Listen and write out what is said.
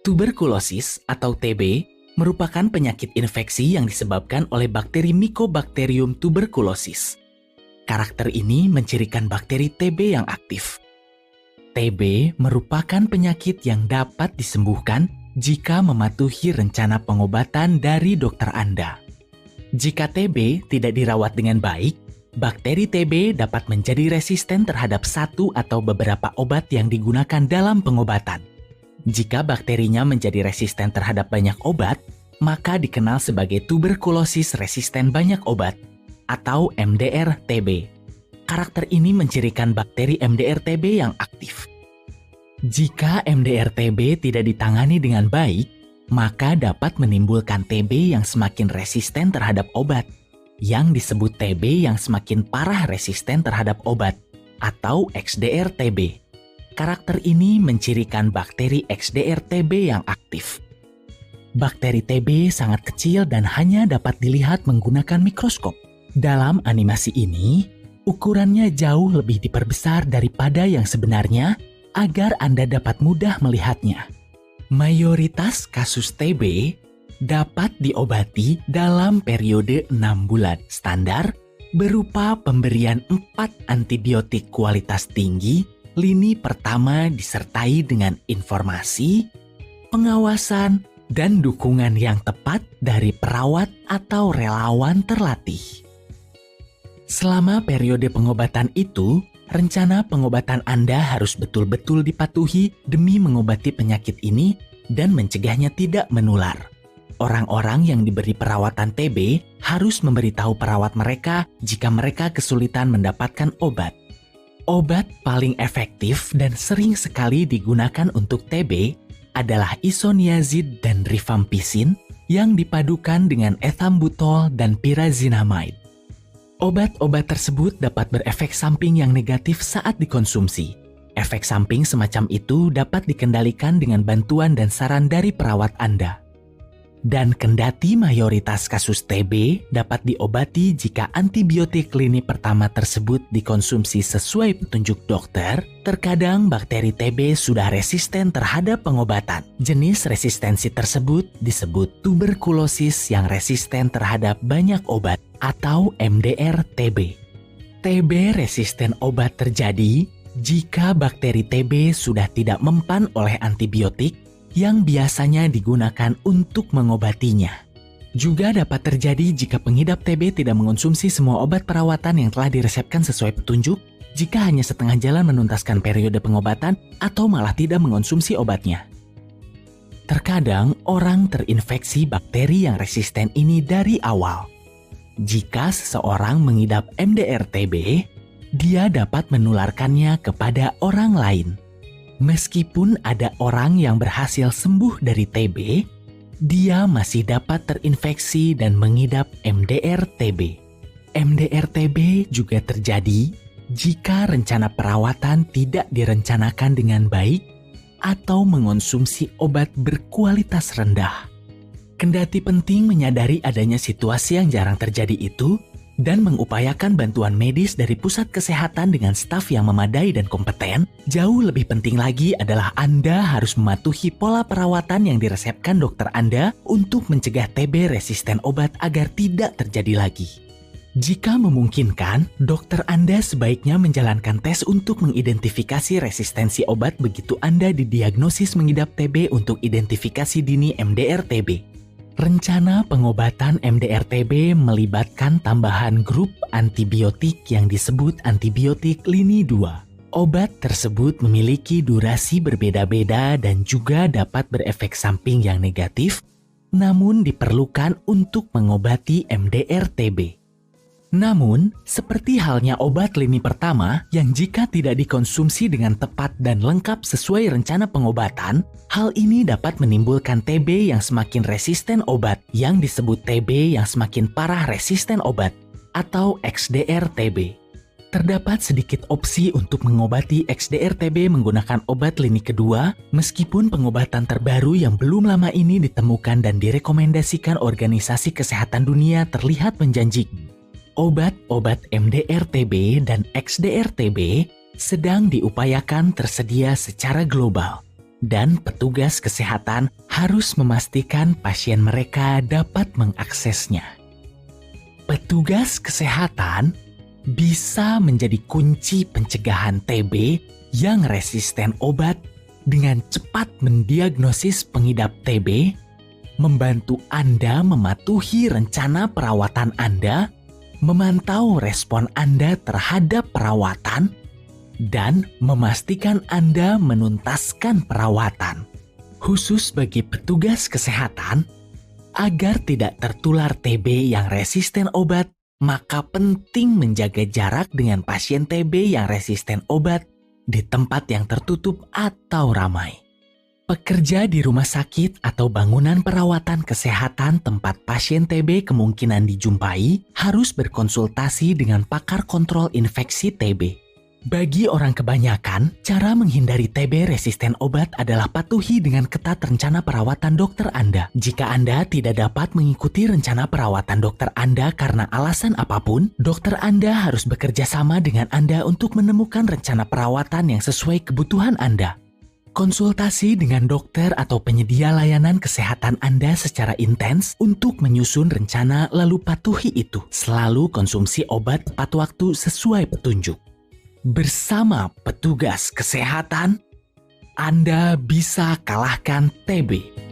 Tuberkulosis atau TB merupakan penyakit infeksi yang disebabkan oleh bakteri Mycobacterium tuberculosis. Karakter ini mencirikan bakteri TB yang aktif. TB merupakan penyakit yang dapat disembuhkan jika mematuhi rencana pengobatan dari dokter Anda. Jika TB tidak dirawat dengan baik, bakteri TB dapat menjadi resisten terhadap satu atau beberapa obat yang digunakan dalam pengobatan. Jika bakterinya menjadi resisten terhadap banyak obat, maka dikenal sebagai tuberkulosis resisten banyak obat atau MDR-TB. Karakter ini mencirikan bakteri MDR-TB yang aktif. Jika MDR-TB tidak ditangani dengan baik, maka dapat menimbulkan TB yang semakin resisten terhadap obat, yang disebut TB yang semakin parah resisten terhadap obat atau XDR-TB. Karakter ini mencirikan bakteri XDR-TB yang aktif. Bakteri TB sangat kecil dan hanya dapat dilihat menggunakan mikroskop. Dalam animasi ini, ukurannya jauh lebih diperbesar daripada yang sebenarnya agar Anda dapat mudah melihatnya. Mayoritas kasus TB dapat diobati dalam periode 6 bulan standar berupa pemberian 4 antibiotik kualitas tinggi lini pertama disertai dengan informasi, pengawasan, dan dukungan yang tepat dari perawat atau relawan terlatih. Selama periode pengobatan itu, rencana pengobatan Anda harus betul-betul dipatuhi demi mengobati penyakit ini dan mencegahnya tidak menular. Orang-orang yang diberi perawatan TB harus memberitahu perawat mereka jika mereka kesulitan mendapatkan obat. Obat paling efektif dan sering sekali digunakan untuk TB adalah isoniazid dan rifampicin yang dipadukan dengan ethambutol dan pyrazinamide. Obat-obat tersebut dapat berefek samping yang negatif saat dikonsumsi. Efek samping semacam itu dapat dikendalikan dengan bantuan dan saran dari perawat Anda. Dan kendati mayoritas kasus TB dapat diobati jika antibiotik lini pertama tersebut dikonsumsi sesuai petunjuk dokter, terkadang bakteri TB sudah resisten terhadap pengobatan. Jenis resistensi tersebut disebut tuberkulosis yang resisten terhadap banyak obat atau MDR-TB. TB resisten obat terjadi jika bakteri TB sudah tidak mempan oleh antibiotik yang biasanya digunakan untuk mengobatinya. Juga dapat terjadi jika pengidap TB tidak mengonsumsi semua obat perawatan yang telah diresepkan sesuai petunjuk, jika hanya setengah jalan menuntaskan periode pengobatan, atau malah tidak mengonsumsi obatnya. Terkadang orang terinfeksi bakteri yang resisten ini dari awal. Jika seseorang mengidap MDR-TB, dia dapat menularkannya kepada orang lain. Meskipun ada orang yang berhasil sembuh dari TB, dia masih dapat terinfeksi dan mengidap MDR-TB. MDR-TB juga terjadi jika rencana perawatan tidak direncanakan dengan baik atau mengonsumsi obat berkualitas rendah. Kendati penting menyadari adanya situasi yang jarang terjadi itu, dan mengupayakan bantuan medis dari pusat kesehatan dengan staf yang memadai dan kompeten, jauh lebih penting lagi adalah Anda harus mematuhi pola perawatan yang diresepkan dokter Anda untuk mencegah TB resisten obat agar tidak terjadi lagi. Jika memungkinkan, dokter Anda sebaiknya menjalankan tes untuk mengidentifikasi resistensi obat begitu Anda didiagnosis mengidap TB untuk identifikasi dini MDR-TB. Rencana pengobatan MDR-TB melibatkan tambahan grup antibiotik yang disebut antibiotik lini 2. Obat tersebut memiliki durasi berbeda-beda dan juga dapat berefek samping yang negatif, namun diperlukan untuk mengobati MDR-TB. Namun, seperti halnya obat lini pertama yang jika tidak dikonsumsi dengan tepat dan lengkap sesuai rencana pengobatan, hal ini dapat menimbulkan TB yang semakin resisten obat yang disebut TB yang semakin parah resisten obat atau XDR-TB. Terdapat sedikit opsi untuk mengobati XDR-TB menggunakan obat lini kedua, meskipun pengobatan terbaru yang belum lama ini ditemukan dan direkomendasikan Organisasi Kesehatan Dunia terlihat menjanjikan. Obat-obat MDR-TB dan XDR-TB sedang diupayakan tersedia secara global. dan petugas kesehatan harus memastikan pasien mereka dapat mengaksesnya. Petugas kesehatan bisa menjadi kunci pencegahan TB yang resisten obat dengan cepat mendiagnosis pengidap TB, membantu Anda mematuhi rencana perawatan Anda, memantau respon Anda terhadap perawatan, dan memastikan Anda menuntaskan perawatan. Khusus bagi petugas kesehatan, agar tidak tertular TB yang resisten obat, maka penting menjaga jarak dengan pasien TB yang resisten obat di tempat yang tertutup atau ramai. Pekerja di rumah sakit atau bangunan perawatan kesehatan tempat pasien TB kemungkinan dijumpai harus berkonsultasi dengan pakar kontrol infeksi TB. Bagi orang kebanyakan, cara menghindari TB resisten obat adalah patuhi dengan ketat rencana perawatan dokter Anda. Jika Anda tidak dapat mengikuti rencana perawatan dokter Anda karena alasan apapun, dokter Anda harus bekerja sama dengan Anda untuk menemukan rencana perawatan yang sesuai kebutuhan Anda. Konsultasi dengan dokter atau penyedia layanan kesehatan Anda secara intens untuk menyusun rencana lalu patuhi itu. Selalu konsumsi obat tepat waktu sesuai petunjuk. Bersama petugas kesehatan, Anda bisa kalahkan TB.